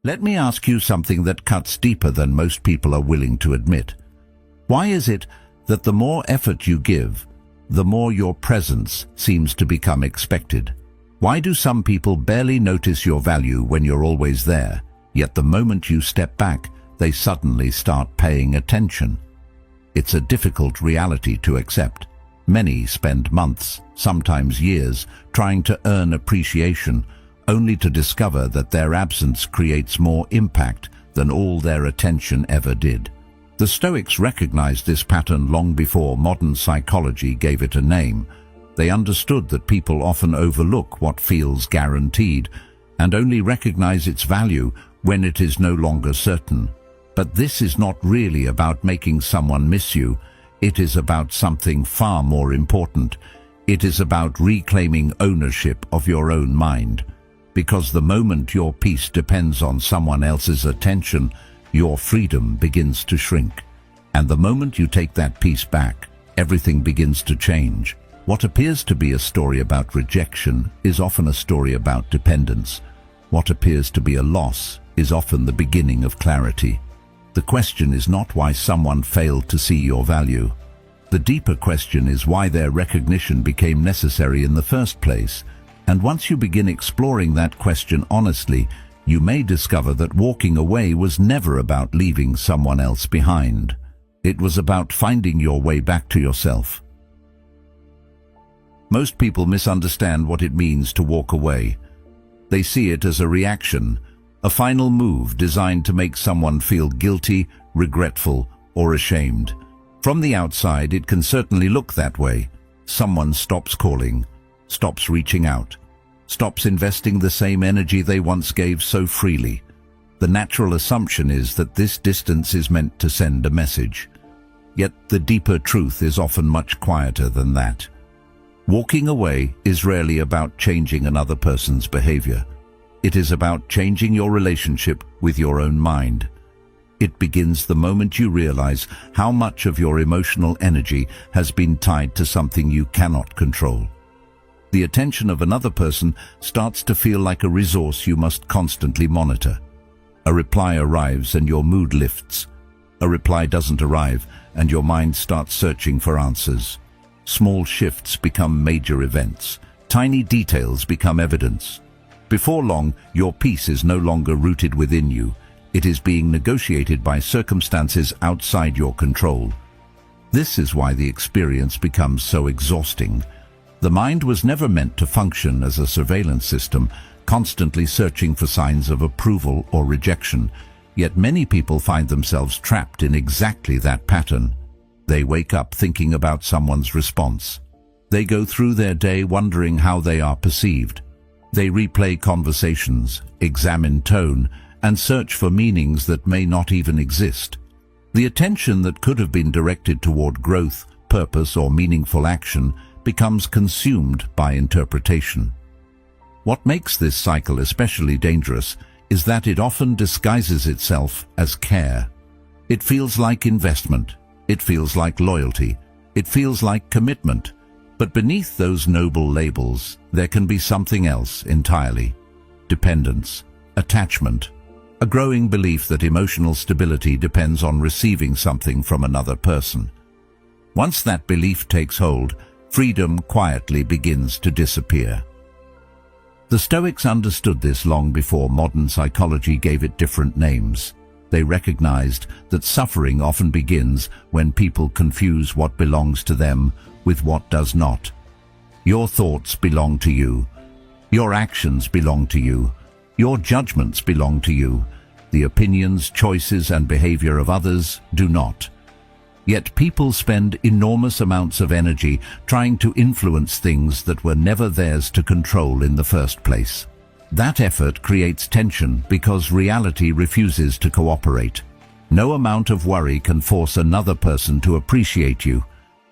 Let me ask you something that cuts deeper than most people are willing to admit. Why is it that the more effort you give, the more your presence seems to become expected? Why do some people barely notice your value when you're always there, yet the moment you step back, they suddenly start paying attention? It's a difficult reality to accept. Many spend months, sometimes years, trying to earn appreciation, only to discover that their absence creates more impact than all their attention ever did. The Stoics recognized this pattern long before modern psychology gave it a name. They understood that people often overlook what feels guaranteed and only recognize its value when it is no longer certain. But this is not really about making someone miss you. It is about something far more important. It is about reclaiming ownership of your own mind. Because the moment your peace depends on someone else's attention, your freedom begins to shrink. And the moment you take that peace back, everything begins to change. What appears to be a story about rejection is often a story about dependence. What appears to be a loss is often the beginning of clarity. The question is not why someone failed to see your value. The deeper question is why their recognition became necessary in the first place. And once you begin exploring that question honestly, you may discover that walking away was never about leaving someone else behind. It was about finding your way back to yourself. Most people misunderstand what it means to walk away. They see it as a reaction, a final move designed to make someone feel guilty, regretful, or ashamed. From the outside, it can certainly look that way. Someone stops calling, stops reaching out, stops investing the same energy they once gave so freely. The natural assumption is that this distance is meant to send a message. Yet the deeper truth is often much quieter than that. Walking away is rarely about changing another person's behavior. It is about changing your relationship with your own mind. It begins the moment you realize how much of your emotional energy has been tied to something you cannot control. The attention of another person starts to feel like a resource you must constantly monitor. A reply arrives and your mood lifts. A reply doesn't arrive and your mind starts searching for answers. Small shifts become major events. Tiny details become evidence. Before long, your peace is no longer rooted within you. It is being negotiated by circumstances outside your control. This is why the experience becomes so exhausting. The mind was never meant to function as a surveillance system, constantly searching for signs of approval or rejection. Yet many people find themselves trapped in exactly that pattern. They wake up thinking about someone's response. They go through their day wondering how they are perceived. They replay conversations, examine tone, and search for meanings that may not even exist. The attention that could have been directed toward growth, purpose, or meaningful action becomes consumed by interpretation. What makes this cycle especially dangerous is that it often disguises itself as care. It feels like investment. It feels like loyalty. It feels like commitment. But beneath those noble labels, there can be something else entirely. Dependence, attachment, a growing belief that emotional stability depends on receiving something from another person. Once that belief takes hold, freedom quietly begins to disappear. The Stoics understood this long before modern psychology gave it different names. They recognized that suffering often begins when people confuse what belongs to them with what does not. Your thoughts belong to you. Your actions belong to you. Your judgments belong to you. The opinions, choices, and behavior of others do not. Yet people spend enormous amounts of energy trying to influence things that were never theirs to control in the first place. That effort creates tension because reality refuses to cooperate. No amount of worry can force another person to appreciate you.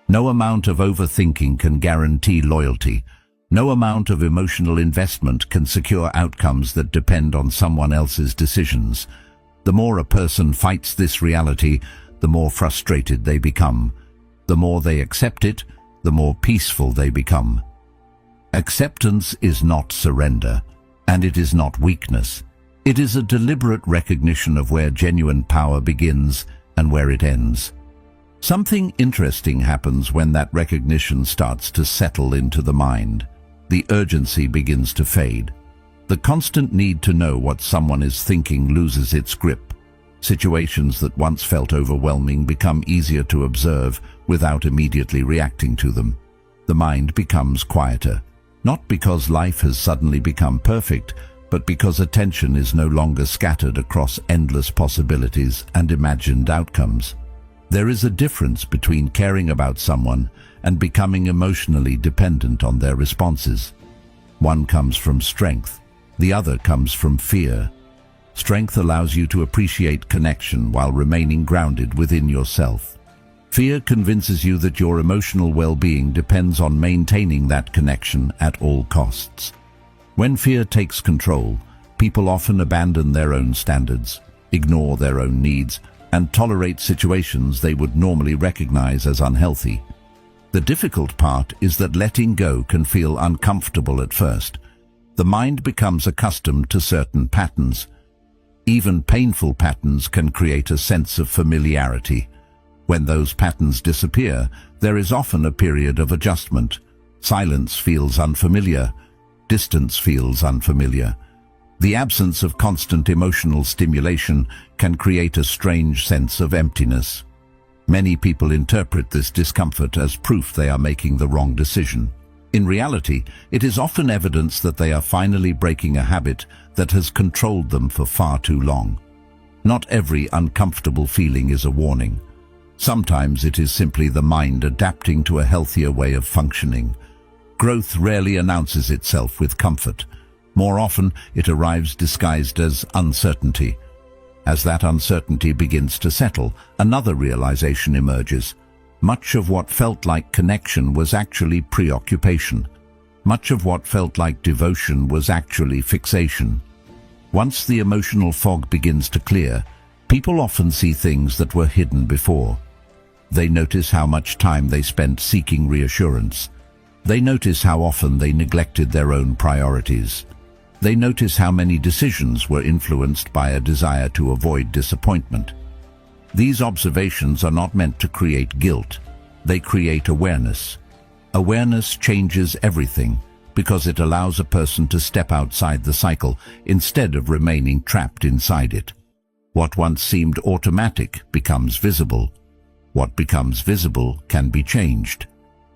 No amount of overthinking can guarantee loyalty. No amount of emotional investment can secure outcomes that depend on someone else's decisions. The more a person fights this reality, the more frustrated they become. The more they accept it, the more peaceful they become. Acceptance is not surrender, and it is not weakness. It is a deliberate recognition of where genuine power begins and where it ends. Something interesting happens when that recognition starts to settle into the mind. The urgency begins to fade. The constant need to know what someone is thinking loses its grip. Situations that once felt overwhelming become easier to observe without immediately reacting to them. The mind becomes quieter, not because life has suddenly become perfect, but because attention is no longer scattered across endless possibilities and imagined outcomes. There is a difference between caring about someone and becoming emotionally dependent on their responses. One comes from strength, the other comes from fear. Strength allows you to appreciate connection while remaining grounded within yourself. Fear convinces you that your emotional well-being depends on maintaining that connection at all costs. When fear takes control, people often abandon their own standards, ignore their own needs, and tolerate situations they would normally recognize as unhealthy. The difficult part is that letting go can feel uncomfortable at first. The mind becomes accustomed to certain patterns. Even painful patterns can create a sense of familiarity. When those patterns disappear, there is often a period of adjustment. Silence feels unfamiliar. Distance feels unfamiliar. The absence of constant emotional stimulation can create a strange sense of emptiness. Many people interpret this discomfort as proof they are making the wrong decision. In reality, it is often evidence that they are finally breaking a habit that has controlled them for far too long. Not every uncomfortable feeling is a warning. Sometimes it is simply the mind adapting to a healthier way of functioning. Growth rarely announces itself with comfort. More often, it arrives disguised as uncertainty. As that uncertainty begins to settle, another realization emerges. Much of what felt like connection was actually preoccupation. Much of what felt like devotion was actually fixation. Once the emotional fog begins to clear, people often see things that were hidden before. They notice how much time they spent seeking reassurance. They notice how often they neglected their own priorities. They notice how many decisions were influenced by a desire to avoid disappointment. These observations are not meant to create guilt. They create awareness. Awareness changes everything because it allows a person to step outside the cycle instead of remaining trapped inside it. What once seemed automatic becomes visible. What becomes visible can be changed.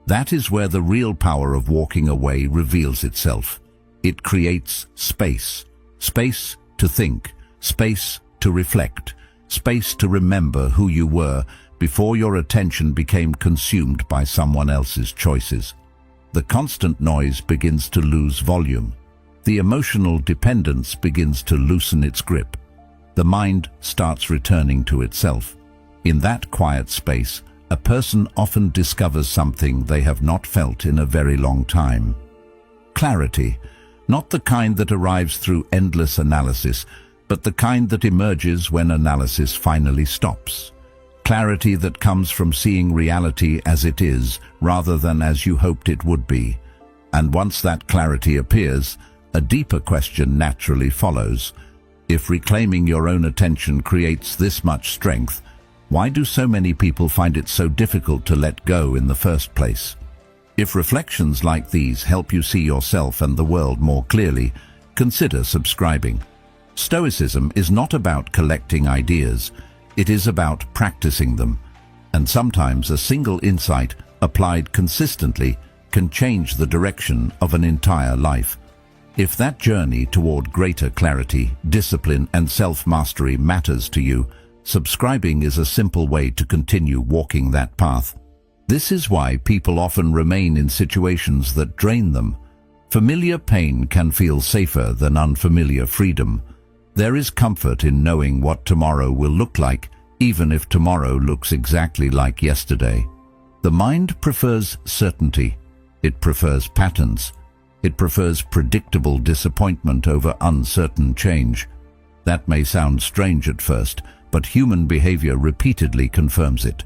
That is where the real power of walking away reveals itself. It creates space. Space to think, space to reflect, space to remember who you were before your attention became consumed by someone else's choices. The constant noise begins to lose volume. The emotional dependence begins to loosen its grip. The mind starts returning to itself. In that quiet space, a person often discovers something they have not felt in a very long time. Clarity. Not the kind that arrives through endless analysis, but the kind that emerges when analysis finally stops. Clarity that comes from seeing reality as it is, rather than as you hoped it would be. And once that clarity appears, a deeper question naturally follows. If reclaiming your own attention creates this much strength, why do so many people find it so difficult to let go in the first place? If reflections like these help you see yourself and the world more clearly, consider subscribing. Stoicism is not about collecting ideas, it is about practicing them. And sometimes a single insight, applied consistently, can change the direction of an entire life. If that journey toward greater clarity, discipline, and self-mastery matters to you, subscribing is a simple way to continue walking that path. This is why people often remain in situations that drain them. Familiar pain can feel safer than unfamiliar freedom. There is comfort in knowing what tomorrow will look like, even if tomorrow looks exactly like yesterday. The mind prefers certainty. It prefers patterns. It prefers predictable disappointment over uncertain change. That may sound strange at first, but human behavior repeatedly confirms it.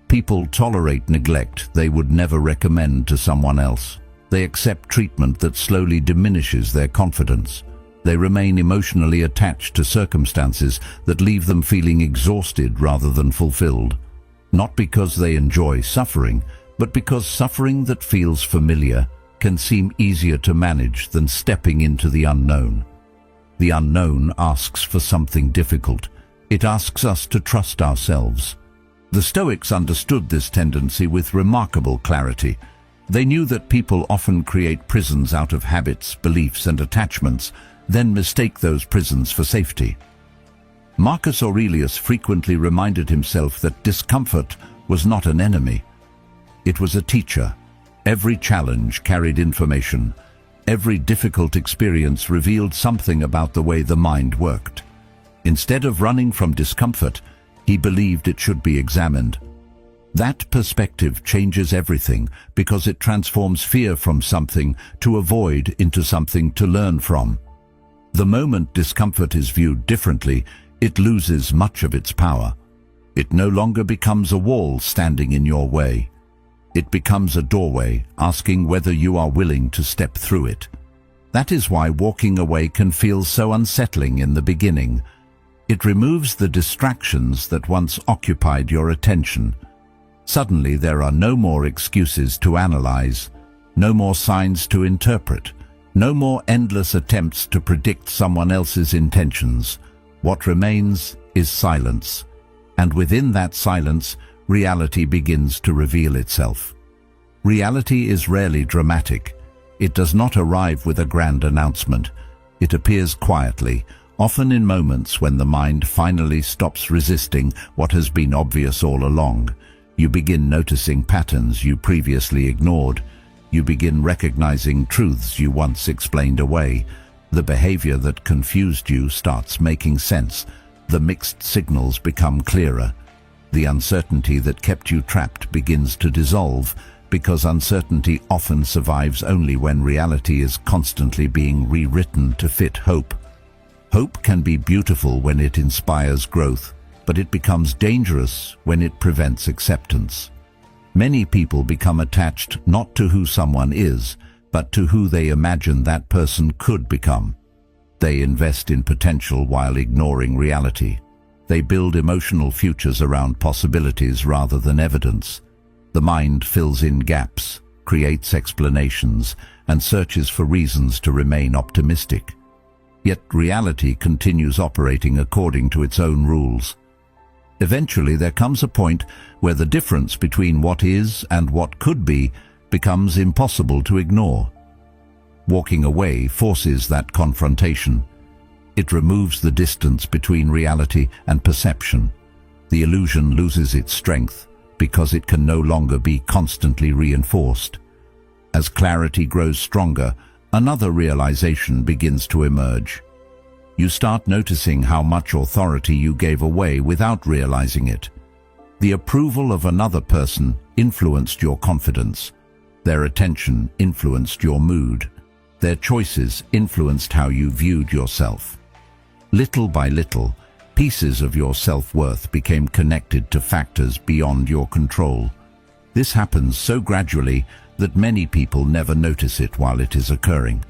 People tolerate neglect they would never recommend to someone else. They accept treatment that slowly diminishes their confidence. They remain emotionally attached to circumstances that leave them feeling exhausted rather than fulfilled. Not because they enjoy suffering, but because suffering that feels familiar can seem easier to manage than stepping into the unknown. The unknown asks for something difficult. It asks us to trust ourselves. The Stoics understood this tendency with remarkable clarity. They knew that people often create prisons out of habits, beliefs, and attachments, then mistake those prisons for safety. Marcus Aurelius frequently reminded himself that discomfort was not an enemy. It was a teacher. Every challenge carried information. Every difficult experience revealed something about the way the mind worked. Instead of running from discomfort, he believed it should be examined. That perspective changes everything because it transforms fear from something to avoid into something to learn from. The moment discomfort is viewed differently, it loses much of its power. It no longer becomes a wall standing in your way. It becomes a doorway, asking whether you are willing to step through it. That is why walking away can feel so unsettling in the beginning. It removes the distractions that once occupied your attention. Suddenly there are no more excuses to analyze, no more signs to interpret, no more endless attempts to predict someone else's intentions. What remains is silence, and within that silence, reality begins to reveal itself. Reality is rarely dramatic. It does not arrive with a grand announcement. It appears quietly, often in moments when the mind finally stops resisting what has been obvious all along. You begin noticing patterns you previously ignored. You begin recognizing truths you once explained away. The behavior that confused you starts making sense. The mixed signals become clearer. The uncertainty that kept you trapped begins to dissolve, because uncertainty often survives only when reality is constantly being rewritten to fit hope. Hope can be beautiful when it inspires growth, but it becomes dangerous when it prevents acceptance. Many people become attached not to who someone is, but to who they imagine that person could become. They invest in potential while ignoring reality. They build emotional futures around possibilities rather than evidence. The mind fills in gaps, creates explanations, and searches for reasons to remain optimistic. Yet reality continues operating according to its own rules. Eventually there comes a point where the difference between what is and what could be becomes impossible to ignore. Walking away forces that confrontation. It removes the distance between reality and perception. The illusion loses its strength because it can no longer be constantly reinforced. As clarity grows stronger, another realization begins to emerge. You start noticing how much authority you gave away without realizing it. The approval of another person influenced your confidence. Their attention influenced your mood. Their choices influenced how you viewed yourself. Little by little, pieces of your self-worth became connected to factors beyond your control. This happens so gradually that many people never notice it while it is occurring.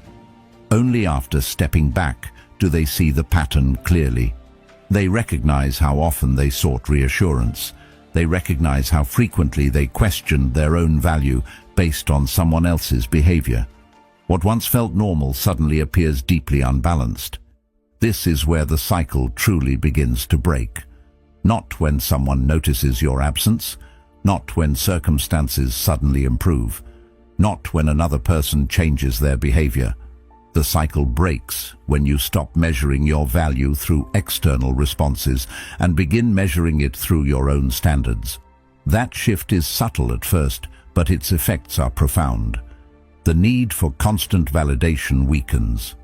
Only after stepping back do they see the pattern clearly. They recognize how often they sought reassurance. They recognize how frequently they questioned their own value based on someone else's behavior. What once felt normal suddenly appears deeply unbalanced. This is where the cycle truly begins to break. Not when someone notices your absence, not when circumstances suddenly improve, not when another person changes their behavior. The cycle breaks when you stop measuring your value through external responses and begin measuring it through your own standards. That shift is subtle at first, but its effects are profound. The need for constant validation weakens.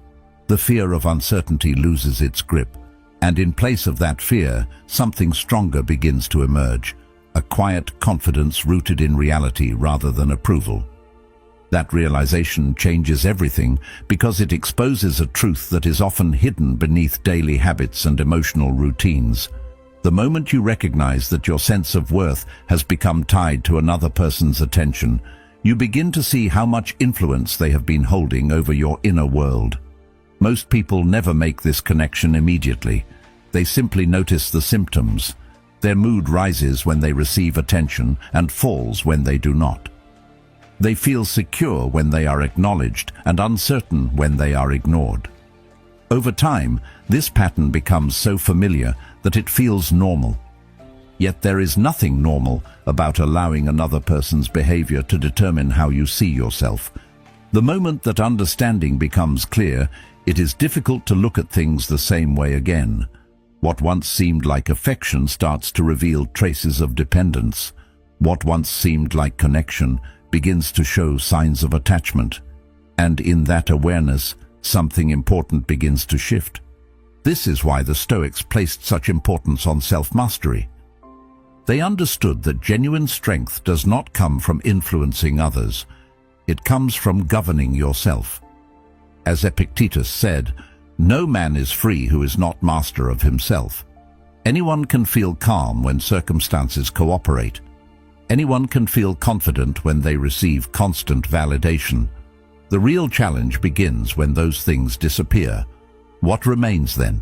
The fear of uncertainty loses its grip, and in place of that fear, something stronger begins to emerge, a quiet confidence rooted in reality rather than approval. That realization changes everything because it exposes a truth that is often hidden beneath daily habits and emotional routines. The moment you recognize that your sense of worth has become tied to another person's attention, you begin to see how much influence they have been holding over your inner world. Most people never make this connection immediately. They simply notice the symptoms. Their mood rises when they receive attention and falls when they do not. They feel secure when they are acknowledged and uncertain when they are ignored. Over time, this pattern becomes so familiar that it feels normal. Yet there is nothing normal about allowing another person's behavior to determine how you see yourself. The moment that understanding becomes clear, it is difficult to look at things the same way again. What once seemed like affection starts to reveal traces of dependence. What once seemed like connection begins to show signs of attachment. And in that awareness, something important begins to shift. This is why the Stoics placed such importance on self-mastery. They understood that genuine strength does not come from influencing others. It comes from governing yourself. As Epictetus said, "No man is free who is not master of himself." Anyone can feel calm when circumstances cooperate. Anyone can feel confident when they receive constant validation. The real challenge begins when those things disappear. What remains then?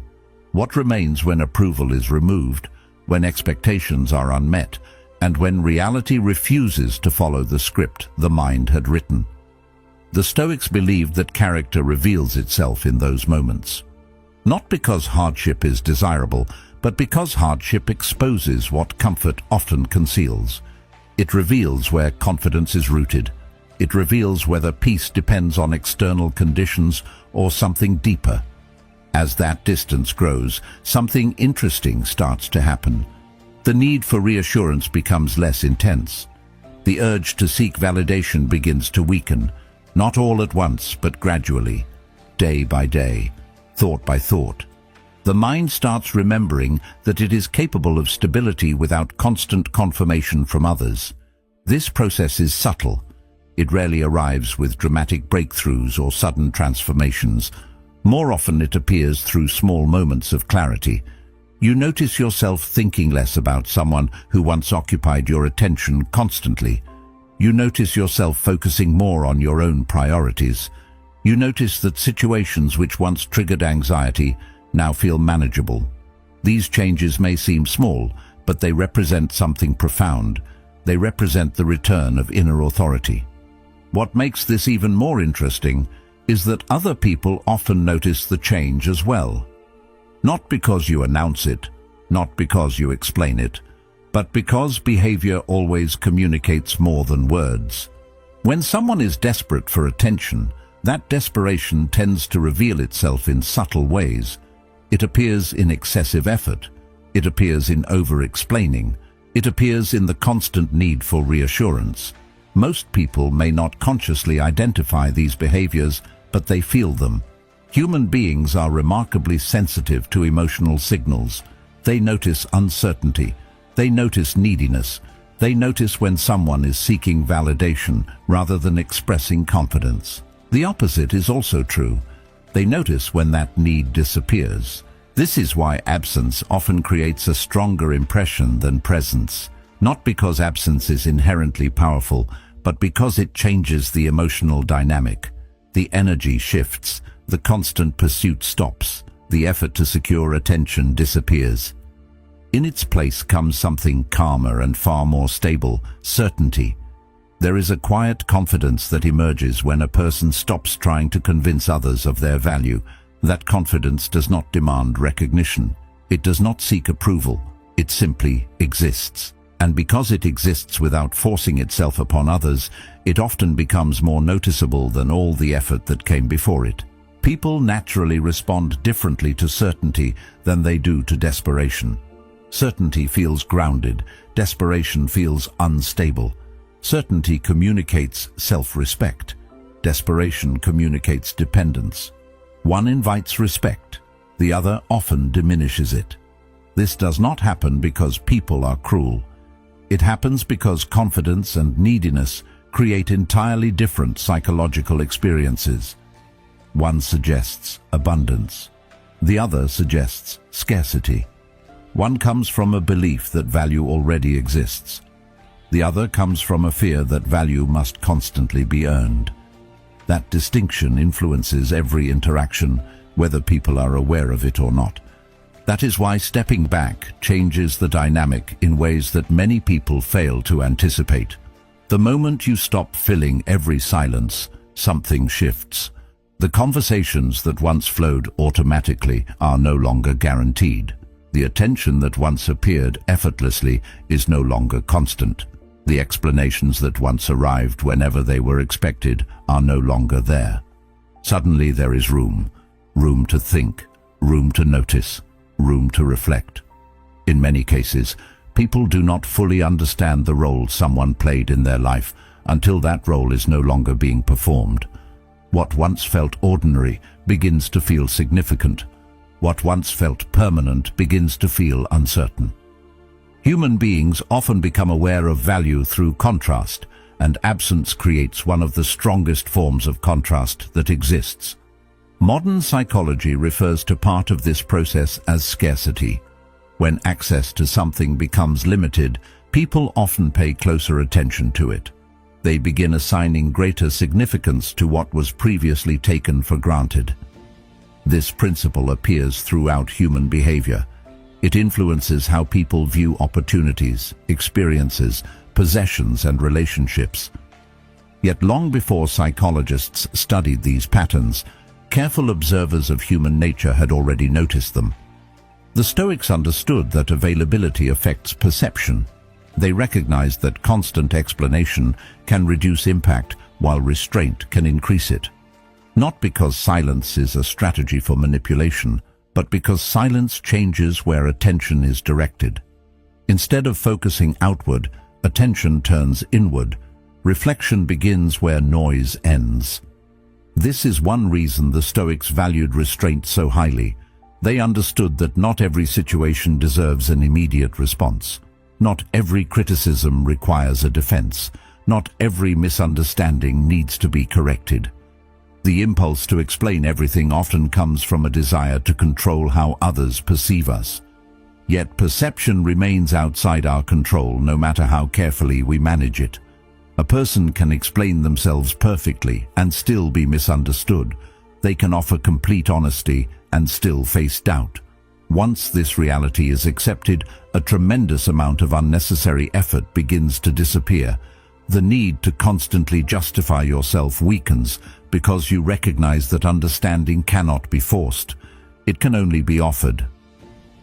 What remains when approval is removed, when expectations are unmet, and when reality refuses to follow the script the mind had written? The Stoics believed that character reveals itself in those moments. Not because hardship is desirable, but because hardship exposes what comfort often conceals. It reveals where confidence is rooted. It reveals whether peace depends on external conditions or something deeper. As that distance grows, something interesting starts to happen. The need for reassurance becomes less intense. The urge to seek validation begins to weaken, not all at once, but gradually, day by day, thought by thought. The mind starts remembering that it is capable of stability without constant confirmation from others. This process is subtle. It rarely arrives with dramatic breakthroughs or sudden transformations. More often it appears through small moments of clarity. You notice yourself thinking less about someone who once occupied your attention constantly. You notice yourself focusing more on your own priorities. You notice that situations which once triggered anxiety now feel manageable. These changes may seem small, but they represent something profound. They represent the return of inner authority. What makes this even more interesting is that other people often notice the change as well. Not because you announce it, not because you explain it, but because behavior always communicates more than words. When someone is desperate for attention, that desperation tends to reveal itself in subtle ways. It appears in excessive effort. It appears in over-explaining. It appears in the constant need for reassurance. Most people may not consciously identify these behaviors, but they feel them. Human beings are remarkably sensitive to emotional signals. They notice uncertainty. They notice neediness. They notice when someone is seeking validation rather than expressing confidence. The opposite is also true. They notice when that need disappears. This is why absence often creates a stronger impression than presence. Not because absence is inherently powerful, but because it changes the emotional dynamic. The energy shifts, the constant pursuit stops, the effort to secure attention disappears. In its place comes something calmer and far more stable, certainty. There is a quiet confidence that emerges when a person stops trying to convince others of their value. That confidence does not demand recognition. It does not seek approval. It simply exists. And because it exists without forcing itself upon others, it often becomes more noticeable than all the effort that came before it. People naturally respond differently to certainty than they do to desperation. Certainty feels grounded. Desperation feels unstable. Certainty communicates self-respect. Desperation communicates dependence. One invites respect. The other often diminishes it. This does not happen because people are cruel. It happens because confidence and neediness create entirely different psychological experiences. One suggests abundance. The other suggests scarcity. One comes from a belief that value already exists. The other comes from a fear that value must constantly be earned. That distinction influences every interaction, whether people are aware of it or not. That is why stepping back changes the dynamic in ways that many people fail to anticipate. The moment you stop filling every silence, something shifts. The conversations that once flowed automatically are no longer guaranteed. The attention that once appeared effortlessly is no longer constant. The explanations that once arrived whenever they were expected are no longer there. Suddenly there is room to think, room to notice, room to reflect. In many cases, people do not fully understand the role someone played in their life until that role is no longer being performed. What once felt ordinary begins to feel significant. What once felt permanent begins to feel uncertain. Human beings often become aware of value through contrast, and absence creates one of the strongest forms of contrast that exists. Modern psychology refers to part of this process as scarcity. When access to something becomes limited, people often pay closer attention to it. They begin assigning greater significance to what was previously taken for granted. This principle appears throughout human behavior. It influences how people view opportunities, experiences, possessions, and relationships. Yet long before psychologists studied these patterns, careful observers of human nature had already noticed them. The Stoics understood that availability affects perception. They recognized that constant explanation can reduce impact while restraint can increase it. Not because silence is a strategy for manipulation, but because silence changes where attention is directed. Instead of focusing outward, attention turns inward. Reflection begins where noise ends. This is one reason the Stoics valued restraint so highly. They understood that not every situation deserves an immediate response. Not every criticism requires a defense. Not every misunderstanding needs to be corrected. The impulse to explain everything often comes from a desire to control how others perceive us. Yet perception remains outside our control no matter how carefully we manage it. A person can explain themselves perfectly and still be misunderstood. They can offer complete honesty and still face doubt. Once this reality is accepted, a tremendous amount of unnecessary effort begins to disappear. The need to constantly justify yourself weakens because you recognize that understanding cannot be forced. It can only be offered.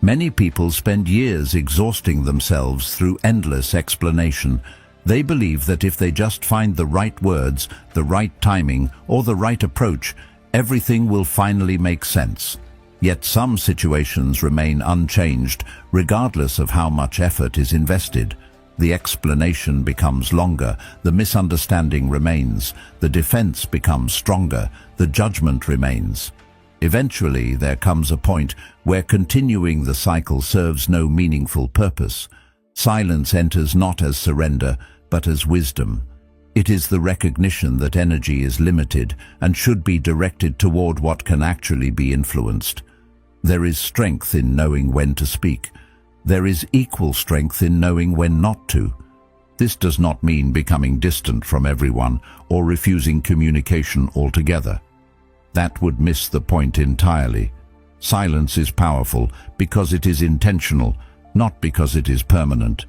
Many people spend years exhausting themselves through endless explanation. They believe that if they just find the right words, the right timing, or the right approach, everything will finally make sense. Yet some situations remain unchanged, regardless of how much effort is invested. The explanation becomes longer, the misunderstanding remains, the defense becomes stronger, the judgment remains. Eventually, there comes a point where continuing the cycle serves no meaningful purpose. Silence enters not as surrender, but as wisdom. It is the recognition that energy is limited and should be directed toward what can actually be influenced. There is strength in knowing when to speak. There is equal strength in knowing when not to. This does not mean becoming distant from everyone or refusing communication altogether. That would miss the point entirely. Silence is powerful because it is intentional, not because it is permanent.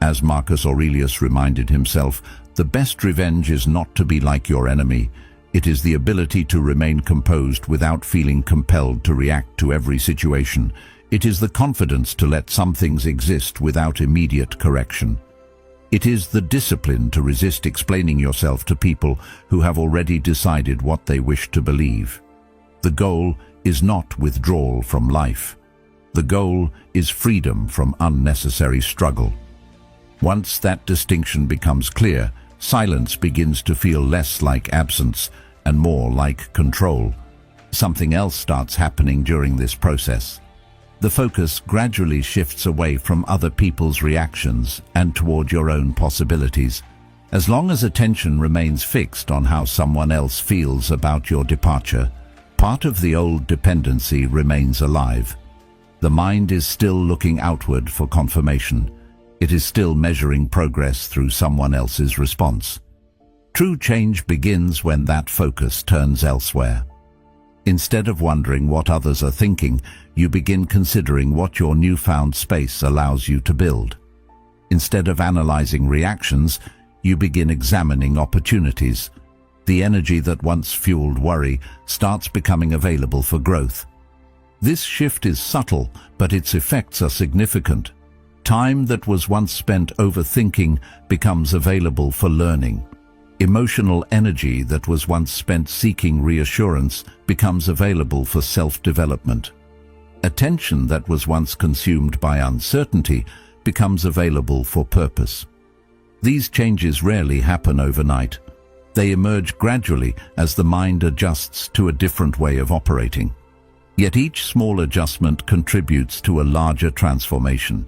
As Marcus Aurelius reminded himself, the best revenge is not to be like your enemy. It is the ability to remain composed without feeling compelled to react to every situation. It is the confidence to let some things exist without immediate correction. It is the discipline to resist explaining yourself to people who have already decided what they wish to believe. The goal is not withdrawal from life. The goal is freedom from unnecessary struggle. Once that distinction becomes clear, silence begins to feel less like absence and more like control. Something else starts happening during this process. The focus gradually shifts away from other people's reactions and toward your own possibilities. As long as attention remains fixed on how someone else feels about your departure, part of the old dependency remains alive. The mind is still looking outward for confirmation. It is still measuring progress through someone else's response. True change begins when that focus turns elsewhere. Instead of wondering what others are thinking, you begin considering what your newfound space allows you to build. Instead of analyzing reactions, you begin examining opportunities. The energy that once fueled worry starts becoming available for growth. This shift is subtle, but its effects are significant. Time that was once spent overthinking becomes available for learning. Emotional energy that was once spent seeking reassurance becomes available for self-development. Attention that was once consumed by uncertainty becomes available for purpose. These changes rarely happen overnight. They emerge gradually as the mind adjusts to a different way of operating. Yet each small adjustment contributes to a larger transformation.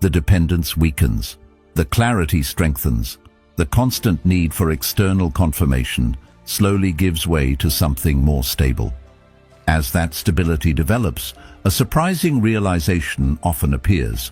The dependence weakens, the clarity strengthens, the constant need for external confirmation slowly gives way to something more stable. As that stability develops, a surprising realization often appears.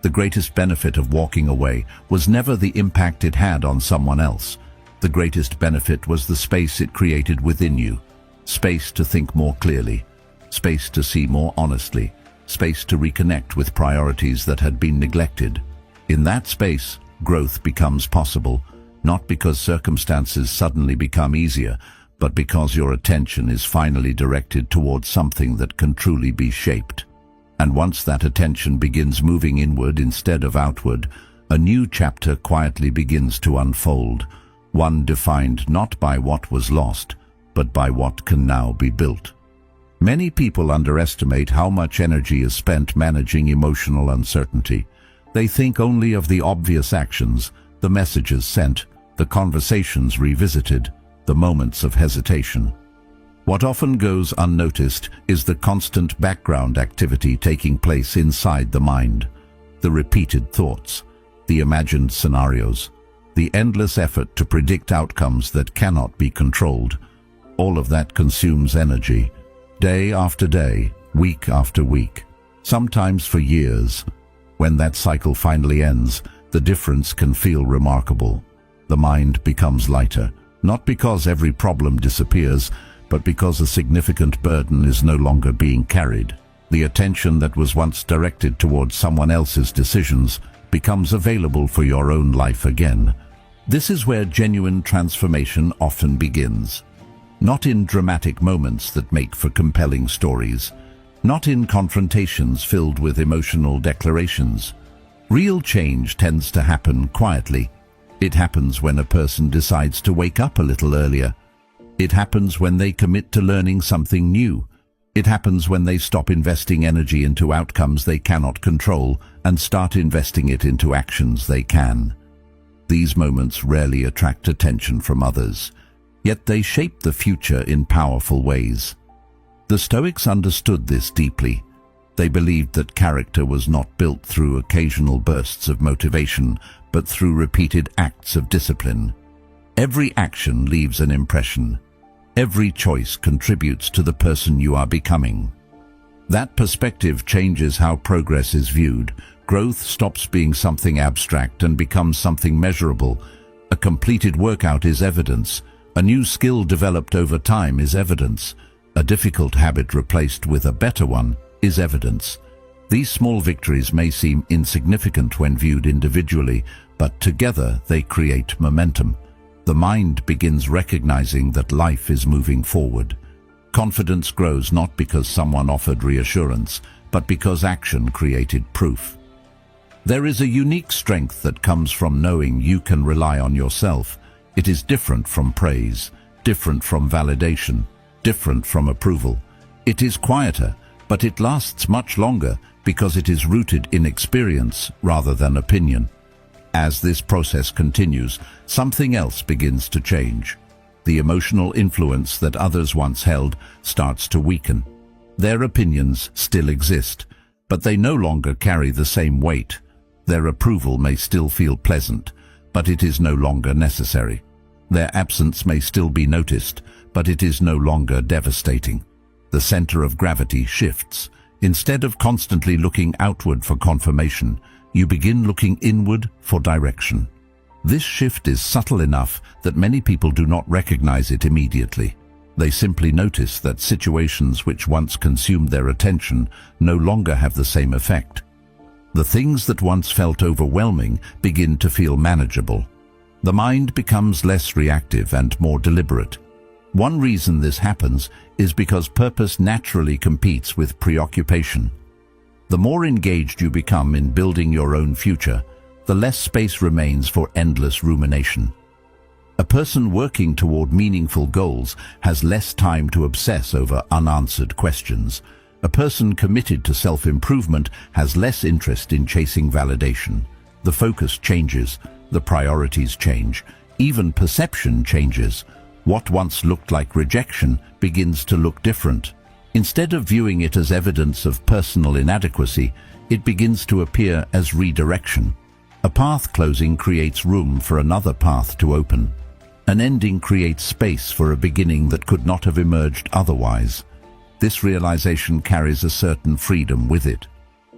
The greatest benefit of walking away was never the impact it had on someone else. The greatest benefit was the space it created within you. Space to think more clearly, space to see more honestly, space to reconnect with priorities that had been neglected. In that space, growth becomes possible, not because circumstances suddenly become easier, but because your attention is finally directed towards something that can truly be shaped. And once that attention begins moving inward instead of outward, a new chapter quietly begins to unfold, one defined not by what was lost, but by what can now be built. Many people underestimate how much energy is spent managing emotional uncertainty. They think only of the obvious actions, the messages sent, the conversations revisited, the moments of hesitation. What often goes unnoticed is the constant background activity taking place inside the mind, the repeated thoughts, the imagined scenarios, the endless effort to predict outcomes that cannot be controlled. All of that consumes energy, day after day, week after week, sometimes for years. When that cycle finally ends, the difference can feel remarkable. The mind becomes lighter, not because every problem disappears, but because a significant burden is no longer being carried. The attention that was once directed towards someone else's decisions becomes available for your own life again. This is where genuine transformation often begins. Not in dramatic moments that make for compelling stories, not in confrontations filled with emotional declarations. Real change tends to happen quietly. It happens when a person decides to wake up a little earlier. It happens when they commit to learning something new. It happens when they stop investing energy into outcomes they cannot control and start investing it into actions they can. These moments rarely attract attention from others, yet they shape the future in powerful ways. The Stoics understood this deeply. They believed that character was not built through occasional bursts of motivation, but through repeated acts of discipline. Every action leaves an impression. Every choice contributes to the person you are becoming. That perspective changes how progress is viewed. Growth stops being something abstract and becomes something measurable. A completed workout is evidence. A new skill developed over time is evidence. A difficult habit replaced with a better one is evidence. These small victories may seem insignificant when viewed individually, but together they create momentum. The mind begins recognizing that life is moving forward. Confidence grows not because someone offered reassurance, but because action created proof. There is a unique strength that comes from knowing you can rely on yourself. It is different from praise, different from validation, different from approval. It is quieter, but it lasts much longer because it is rooted in experience rather than opinion. As this process continues, something else begins to change. The emotional influence that others once held starts to weaken. Their opinions still exist, but they no longer carry the same weight. Their approval may still feel pleasant, but it is no longer necessary. Their absence may still be noticed, but it is no longer devastating. The center of gravity shifts. Instead of constantly looking outward for confirmation, you begin looking inward for direction. This shift is subtle enough that many people do not recognize it immediately. They simply notice that situations which once consumed their attention no longer have the same effect. The things that once felt overwhelming begin to feel manageable. The mind becomes less reactive and more deliberate. One reason this happens is because purpose naturally competes with preoccupation. The more engaged you become in building your own future, the less space remains for endless rumination. A person working toward meaningful goals has less time to obsess over unanswered questions. A person committed to self-improvement has less interest in chasing validation. The focus changes, the priorities change, even perception changes. What once looked like rejection begins to look different. Instead of viewing it as evidence of personal inadequacy, it begins to appear as redirection. A path closing creates room for another path to open. An ending creates space for a beginning that could not have emerged otherwise. This realization carries a certain freedom with it,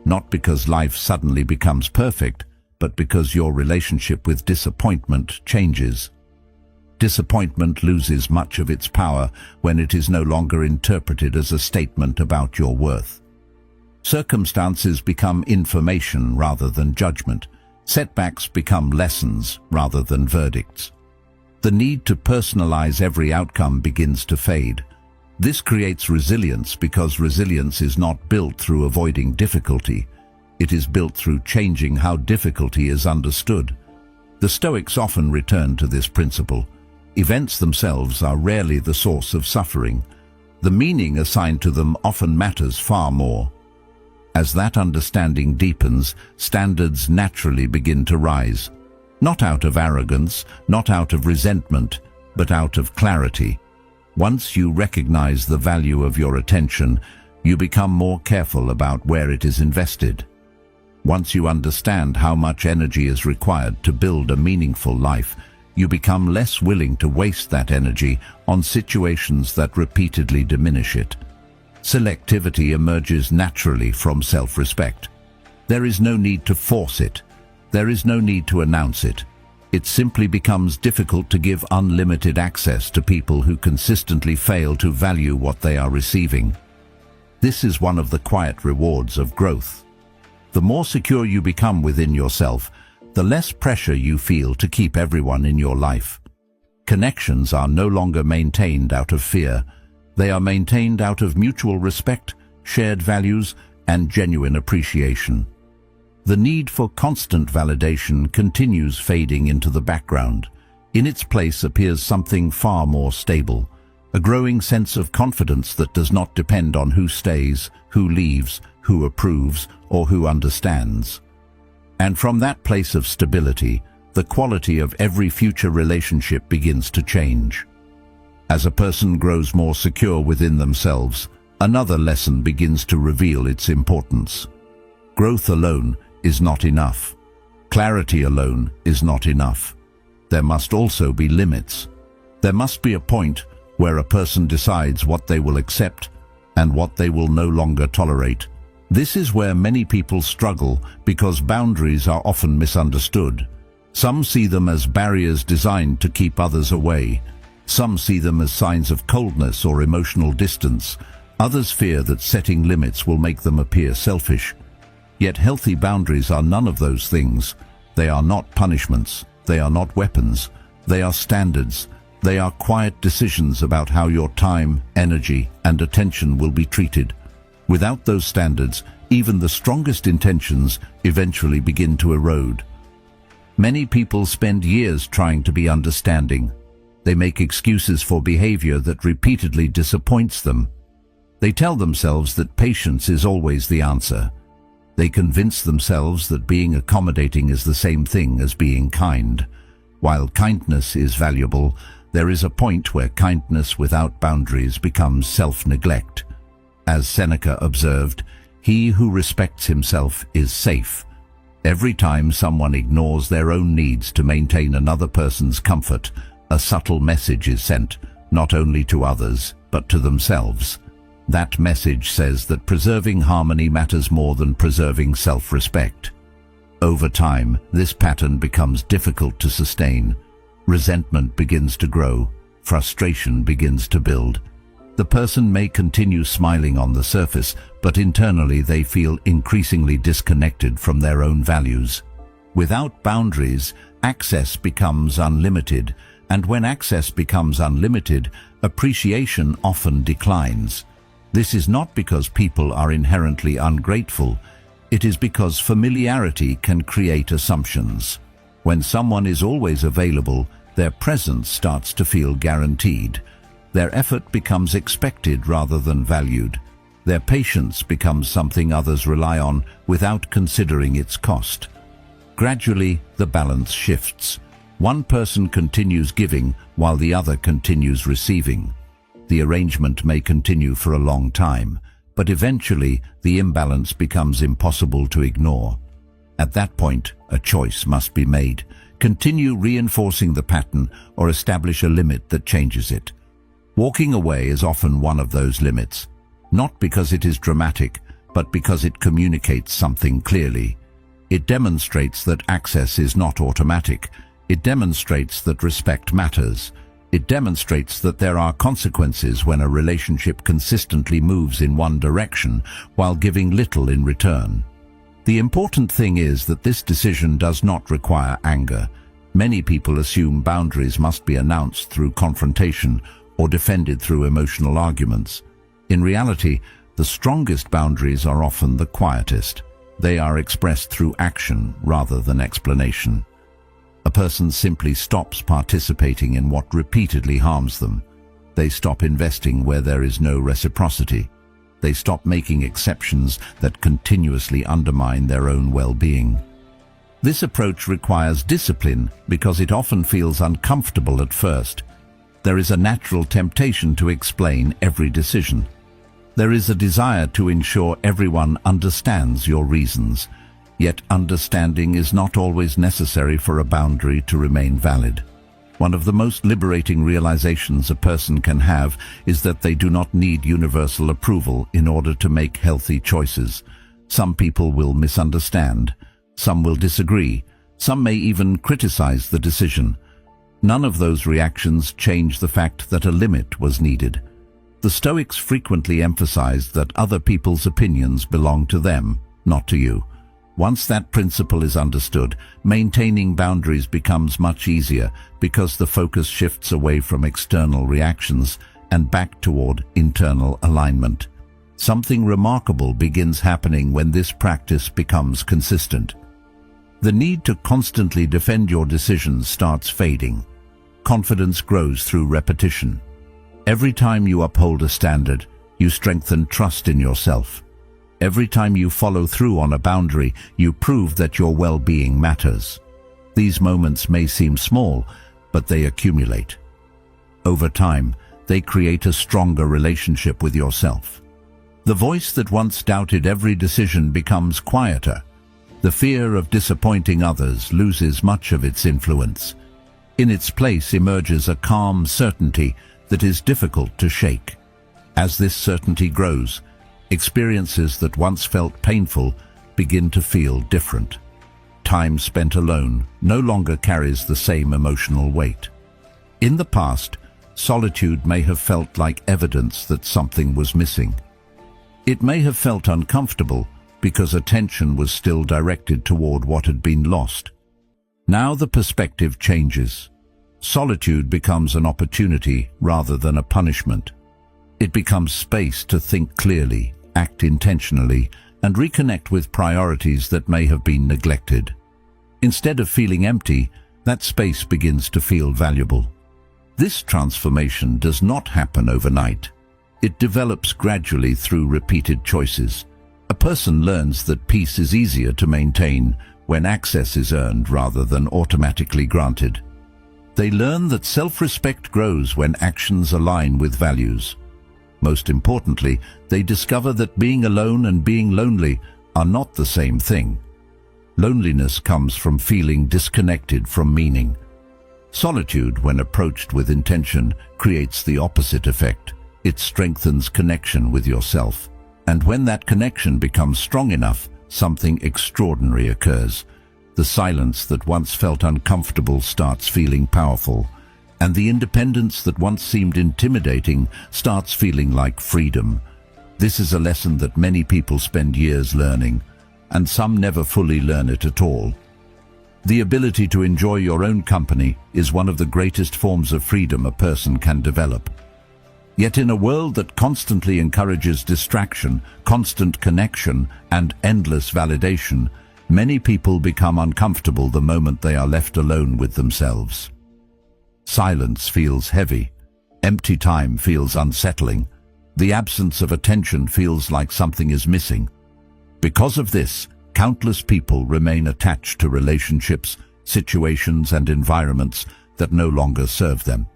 not because life suddenly becomes perfect, but because your relationship with disappointment changes. Disappointment loses much of its power when it is no longer interpreted as a statement about your worth. Circumstances become information rather than judgment. Setbacks become lessons rather than verdicts. The need to personalize every outcome begins to fade. This creates resilience because resilience is not built through avoiding difficulty. It is built through changing how difficulty is understood. The Stoics often return to this principle. Events themselves are rarely the source of suffering. The meaning assigned to them often matters far more. As that understanding deepens, standards naturally begin to rise. Not out of arrogance, not out of resentment, but out of clarity. Once you recognize the value of your attention, you become more careful about where it is invested. Once you understand how much energy is required to build a meaningful life, you become less willing to waste that energy on situations that repeatedly diminish it. Selectivity emerges naturally from self-respect. There is no need to force it. There is no need to announce it. It simply becomes difficult to give unlimited access to people who consistently fail to value what they are receiving. This is one of the quiet rewards of growth. The more secure you become within yourself, the less pressure you feel to keep everyone in your life. Connections are no longer maintained out of fear. They are maintained out of mutual respect, shared values, and genuine appreciation. The need for constant validation continues fading into the background. In its place appears something far more stable, a growing sense of confidence that does not depend on who stays, who leaves, who approves, or who understands. And from that place of stability, the quality of every future relationship begins to change. As a person grows more secure within themselves, another lesson begins to reveal its importance. Growth alone is not enough. Clarity alone is not enough. There must also be limits. There must be a point where a person decides what they will accept and what they will no longer tolerate. This is where many people struggle because boundaries are often misunderstood. Some see them as barriers designed to keep others away. Some see them as signs of coldness or emotional distance. Others fear that setting limits will make them appear selfish. Yet healthy boundaries are none of those things. They are not punishments. They are not weapons. They are standards. They are quiet decisions about how your time, energy, and attention will be treated. Without those standards, even the strongest intentions eventually begin to erode. Many people spend years trying to be understanding. They make excuses for behavior that repeatedly disappoints them. They tell themselves that patience is always the answer. They convince themselves that being accommodating is the same thing as being kind. While kindness is valuable, there is a point where kindness without boundaries becomes self-neglect. As Seneca observed, he who respects himself is safe. Every time someone ignores their own needs to maintain another person's comfort, a subtle message is sent, not only to others, but to themselves. That message says that preserving harmony matters more than preserving self-respect. Over time, this pattern becomes difficult to sustain. Resentment begins to grow, frustration begins to build, The person may continue smiling on the surface, but internally they feel increasingly disconnected from their own values. Without boundaries, access becomes unlimited, and when access becomes unlimited, appreciation often declines. This is not because people are inherently ungrateful. It is because familiarity can create assumptions. When someone is always available, their presence starts to feel guaranteed. Their effort becomes expected rather than valued. Their patience becomes something others rely on without considering its cost. Gradually, the balance shifts. One person continues giving while the other continues receiving. The arrangement may continue for a long time, but eventually the imbalance becomes impossible to ignore. At that point, a choice must be made. Continue reinforcing the pattern or establish a limit that changes it. Walking away is often one of those limits, not because it is dramatic, but because it communicates something clearly. It demonstrates that access is not automatic. It demonstrates that respect matters. It demonstrates that there are consequences when a relationship consistently moves in one direction while giving little in return. The important thing is that this decision does not require anger. Many people assume boundaries must be announced through confrontation or defended through emotional arguments. In reality, the strongest boundaries are often the quietest. They are expressed through action rather than explanation. A person simply stops participating in what repeatedly harms them. They stop investing where there is no reciprocity. They stop making exceptions that continuously undermine their own well-being. This approach requires discipline because it often feels uncomfortable at first. There is a natural temptation to explain every decision. There is a desire to ensure everyone understands your reasons, yet understanding is not always necessary for a boundary to remain valid. One of the most liberating realizations a person can have is that they do not need universal approval in order to make healthy choices. Some people will misunderstand, some will disagree, some may even criticize the decision. None of those reactions change the fact that a limit was needed. The Stoics frequently emphasized that other people's opinions belong to them, not to you. Once that principle is understood, maintaining boundaries becomes much easier because the focus shifts away from external reactions and back toward internal alignment. Something remarkable begins happening when this practice becomes consistent. The need to constantly defend your decisions starts fading. Confidence grows through repetition. Every time you uphold a standard, you strengthen trust in yourself. Every time you follow through on a boundary, you prove that your well-being matters. These moments may seem small, but they accumulate. Over time, they create a stronger relationship with yourself. The voice that once doubted every decision becomes quieter. The fear of disappointing others loses much of its influence. In its place emerges a calm certainty that is difficult to shake. As this certainty grows, experiences that once felt painful begin to feel different. Time spent alone no longer carries the same emotional weight. In the past, solitude may have felt like evidence that something was missing. It may have felt uncomfortable because attention was still directed toward what had been lost. Now the perspective changes. Solitude becomes an opportunity rather than a punishment. It becomes space to think clearly, act intentionally, and reconnect with priorities that may have been neglected. Instead of feeling empty, that space begins to feel valuable. This transformation does not happen overnight. It develops gradually through repeated choices. A person learns that peace is easier to maintain when access is earned rather than automatically granted. They learn that self-respect grows when actions align with values. Most importantly, they discover that being alone and being lonely are not the same thing. Loneliness comes from feeling disconnected from meaning. Solitude, when approached with intention, creates the opposite effect. It strengthens connection with yourself. And when that connection becomes strong enough, something extraordinary occurs. The silence that once felt uncomfortable starts feeling powerful. and the independence that once seemed intimidating starts feeling like freedom. This is a lesson that many people spend years learning, and some never fully learn it at all. The ability to enjoy your own company is one of the greatest forms of freedom a person can develop. Yet in a world that constantly encourages distraction, constant connection, and endless validation, many people become uncomfortable the moment they are left alone with themselves. Silence feels heavy. Empty time feels unsettling. The absence of attention feels like something is missing. Because of this, countless people remain attached to relationships, situations, and environments that no longer serve them.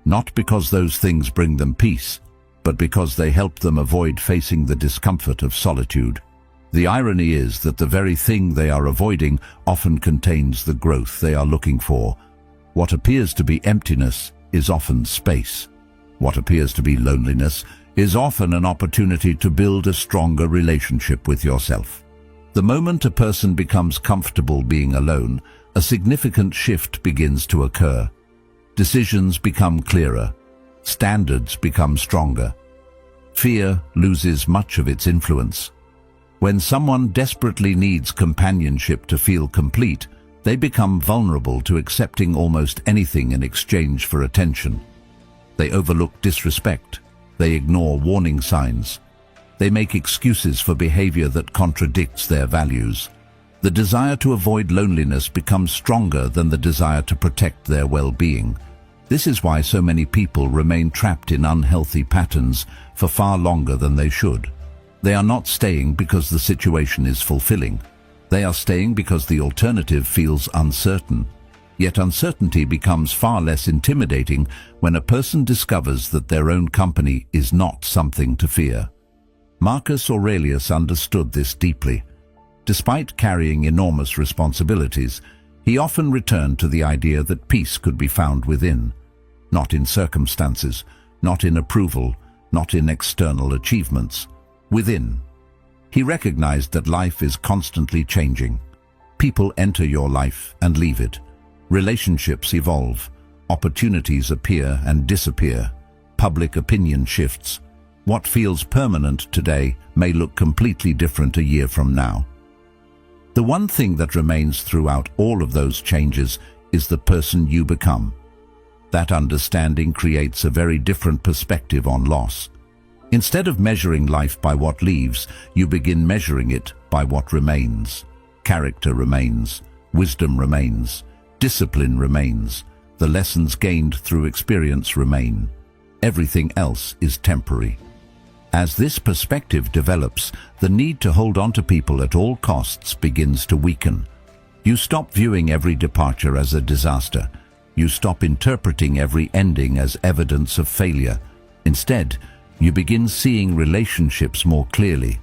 Not because those things bring them peace, but because they help them avoid facing the discomfort of solitude. The irony is that the very thing they are avoiding often contains the growth they are looking for. What appears to be emptiness is often space. What appears to be loneliness is often an opportunity to build a stronger relationship with yourself. The moment a person becomes comfortable being alone, a significant shift begins to occur. Decisions become clearer. Standards become stronger. Fear loses much of its influence. When someone desperately needs companionship to feel complete, they become vulnerable to accepting almost anything in exchange for attention. They overlook disrespect. They ignore warning signs. They make excuses for behavior that contradicts their values. The desire to avoid loneliness becomes stronger than the desire to protect their well-being. This is why so many people remain trapped in unhealthy patterns for far longer than they should. They are not staying because the situation is fulfilling. They are staying because the alternative feels uncertain. Yet uncertainty becomes far less intimidating when a person discovers that their own company is not something to fear. Marcus Aurelius understood this deeply. Despite carrying enormous responsibilities, he often returned to the idea that peace could be found within. Not in circumstances, not in approval, not in external achievements. Within. He recognized that life is constantly changing. People enter your life and leave it. Relationships evolve. Opportunities appear and disappear. Public opinion shifts. What feels permanent today may look completely different a year from now. The one thing that remains throughout all of those changes is the person you become. That understanding creates a very different perspective on loss. Instead of measuring life by what leaves, you begin measuring it by what remains. Character remains, wisdom remains, discipline remains, the lessons gained through experience remain. Everything else is temporary. As this perspective develops, the need to hold on to people at all costs begins to weaken. You stop viewing every departure as a disaster. You stop interpreting every ending as evidence of failure. Instead, you begin seeing relationships more clearly.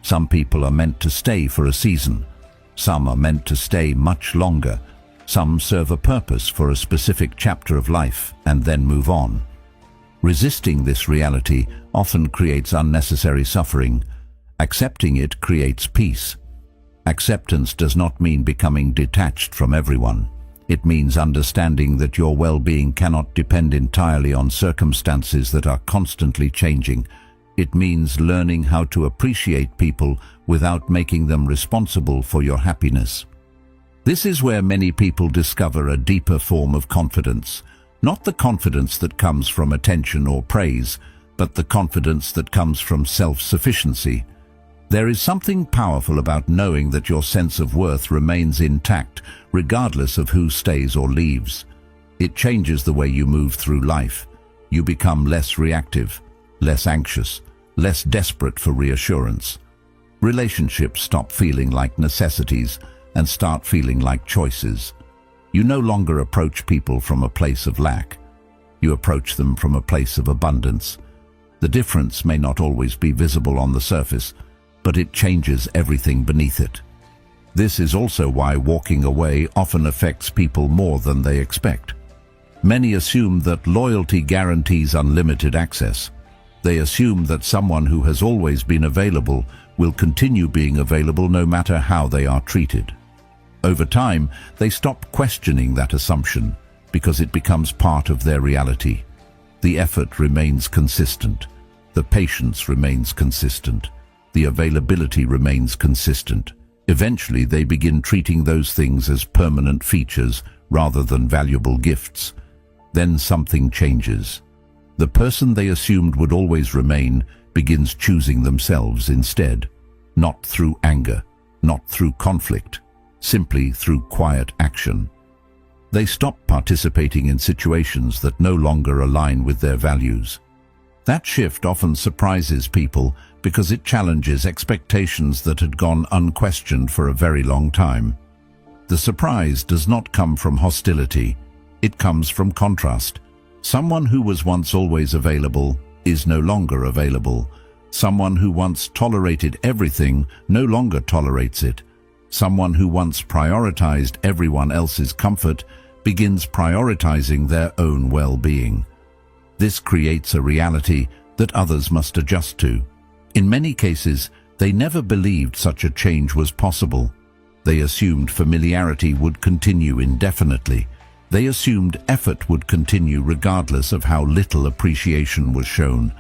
Some people are meant to stay for a season. Some are meant to stay much longer. Some serve a purpose for a specific chapter of life and then move on. Resisting this reality often creates unnecessary suffering. Accepting it creates peace. Acceptance does not mean becoming detached from everyone. It means understanding that your well-being cannot depend entirely on circumstances that are constantly changing. It means learning how to appreciate people without making them responsible for your happiness. This is where many people discover a deeper form of confidence. Not the confidence that comes from attention or praise, but the confidence that comes from self-sufficiency. There is something powerful about knowing that your sense of worth remains intact, regardless of who stays or leaves. It changes the way you move through life. You become less reactive, less anxious, less desperate for reassurance. Relationships stop feeling like necessities and start feeling like choices. You no longer approach people from a place of lack. You approach them from a place of abundance. The difference may not always be visible on the surface, but it changes everything beneath it. This is also why walking away often affects people more than they expect. Many assume that loyalty guarantees unlimited access. They assume that someone who has always been available will continue being available no matter how they are treated. Over time, they stop questioning that assumption. because it becomes part of their reality. The effort remains consistent. The patience remains consistent. The availability remains consistent. Eventually, they begin treating those things as permanent features rather than valuable gifts. Then something changes. The person they assumed would always remain begins choosing themselves instead, not through anger, not through conflict, simply through quiet action. They stop participating in situations that no longer align with their values. That shift often surprises people because it challenges expectations that had gone unquestioned for a very long time. The surprise does not come from hostility, it comes from contrast. Someone who was once always available is no longer available. Someone who once tolerated everything no longer tolerates it. Someone who once prioritized everyone else's comfort begins prioritizing their own well-being. This creates a reality that others must adjust to. In many cases, they never believed such a change was possible. They assumed familiarity would continue indefinitely. They assumed effort would continue regardless of how little appreciation was shown.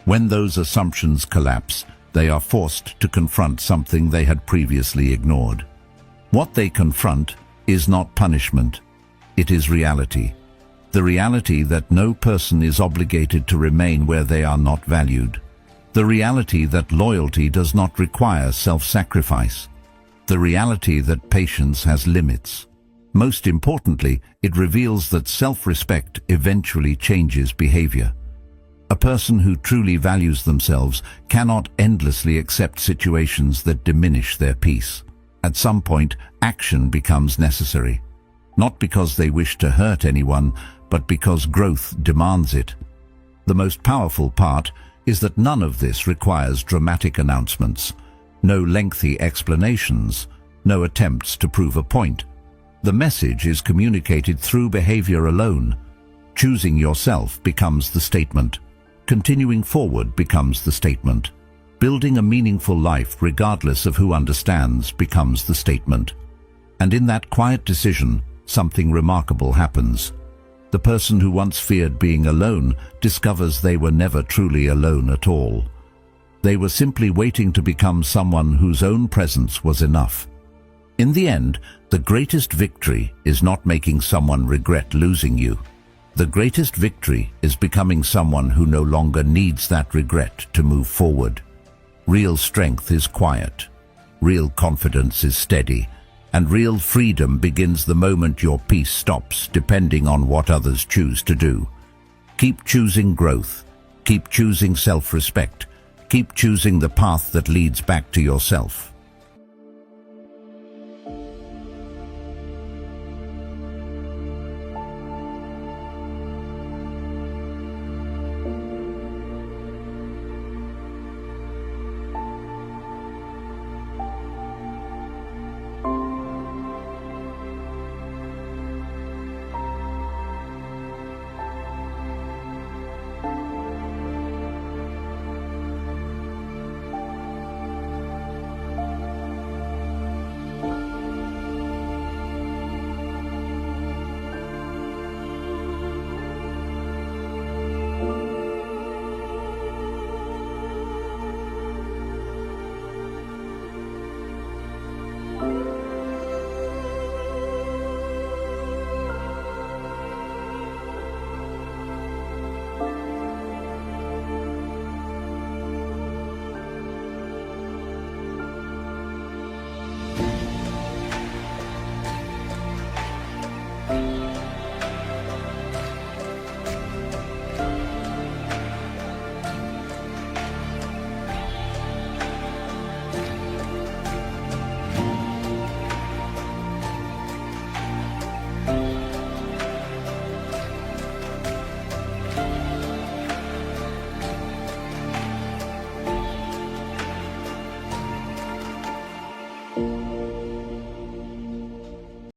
When those assumptions collapse, they are forced to confront something they had previously ignored. What they confront is not punishment. It is reality. The reality that no person is obligated to remain where they are not valued. The reality that loyalty does not require self-sacrifice. The reality that patience has limits. Most importantly, it reveals that self-respect eventually changes behavior. A person who truly values themselves cannot endlessly accept situations that diminish their peace. At some point, action becomes necessary. Not because they wish to hurt anyone, but because growth demands it. The most powerful part is that none of this requires dramatic announcements, no lengthy explanations, no attempts to prove a point. The message is communicated through behavior alone. Choosing yourself becomes the statement. Continuing forward becomes the statement. Building a meaningful life regardless of who understands becomes the statement. And in that quiet decision, something remarkable happens. The person who once feared being alone discovers they were never truly alone at all. They were simply waiting to become someone whose own presence was enough. In the end, the greatest victory is not making someone regret losing you. The greatest victory is becoming someone who no longer needs that regret to move forward. Real strength is quiet. Real confidence is steady. And real freedom begins the moment your peace stops depending on what others choose to do. Keep choosing growth. Keep choosing self-respect. Keep choosing the path that leads back to yourself.